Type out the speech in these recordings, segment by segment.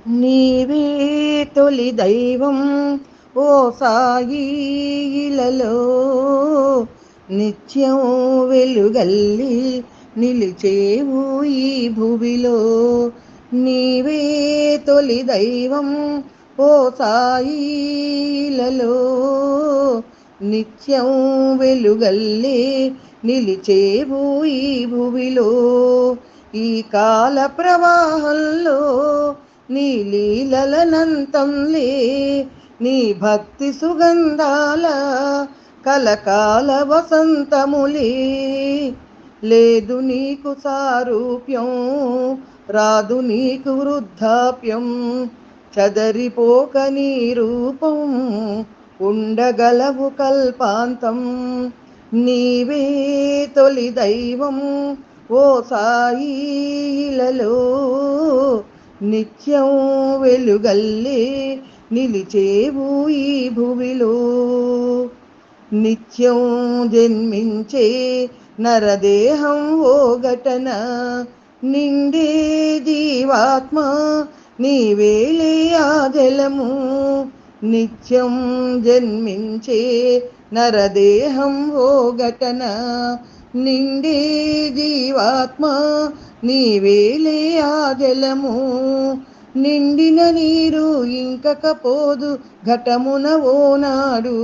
నీవే తొలి దైవం ఓ సాయి ఇలలో నిత్యం వెలుగల్లి నిలిచేవు ఈ భువిలో. నీవే తొలి దైవం ఓ సాయి ఇలలో నిత్యం వెలుగల్లి నిలిచేవు ఈ భువిలో. ఈ కాల ప్రవాహంలో నీ లీలలనంతంలే, నీ భక్తి సుగంధాల కలకాల వసంతములే. లేదు నీకు సారూప్యం, రాదు నీకు వృద్ధాప్యం, చదరిపోక నీ రూపం ఉండగలవు కల్పాంతం. నీవే తొలి దైవం ఓ సాయి ఇలలో నిత్యం వెలుగల్లే నిలిచేవు ఈ భువిలో. నిత్యం జన్మించే నరదేహం ఓ ఘటన, నిండే జీవాత్మ నీవేలే ఆ జలము. నిత్యం జన్మించే నరదేహం ఓ ఘటన, నిండే జీవాత్మ నీవేలే ఆ జలము. నిండిన నీరు ఇంకకపోదు ఘటమున ఓనాడు,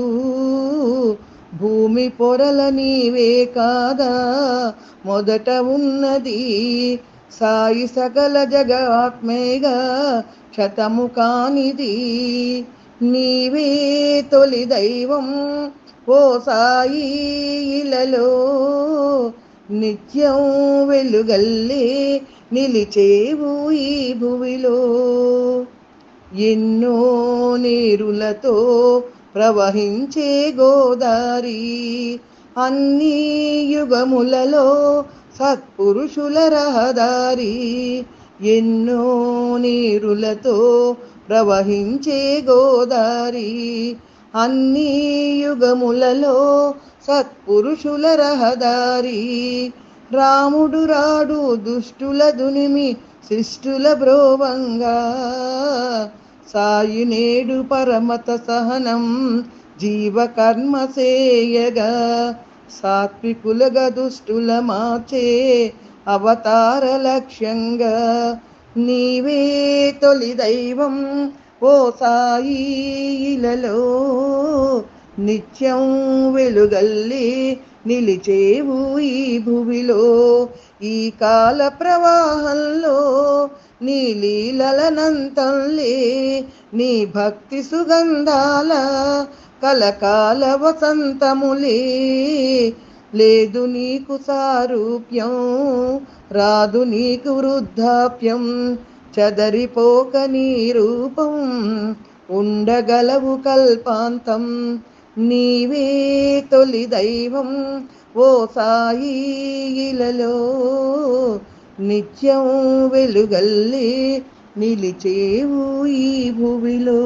భూమి పొరల నీవే కాదా మొదట ఉన్నది. సాయి సకల జగాత్మేగా క్షతము కానిది. నీవే తొలి దైవం ఓ సాయి ఇలలో నిత్యం వెలుగల్లే నిలిచేవు ఈ భువిలో. ఎన్నో నీరులతో ప్రవహించే గోదారి, అన్ని యుగములలో సత్పురుషుల రహదారి. ఎన్నో నీరులతో ప్రవహించే గోదారి, అన్ని యుగములలో సత్పురుషుల రహదారి. రాముడు రాడు దుష్టుల దునిమి శిష్టుల బ్రోవంగా, సాయి నేడు పరమత సహనం జీవకర్మ సేయగా. సాత్వికులగా దుష్టుల మార్చే అవతార లక్ష్యంగా. నీవే తొలి దైవం ఓ సాయి ఇలలో నిత్యం వెలుగల్లి నిలిచేవు ఈ భువిలో. ఈ కాల ప్రవాహంలో నీ లీలలనంతంలే, నీ భక్తి సుగంధాల కలకాల వసంతములే. లేదు నీకు సారూప్యం, రాదు నీకు వృద్ధాప్యం, చదరిపోక నీ రూపం ఉండగలవు కల్పాంతం. నీవే తొలి దైవం ఓ సాయి ఇలలో నిత్యం వెలుగల్లి నిలిచేవు ఈ భువిలో.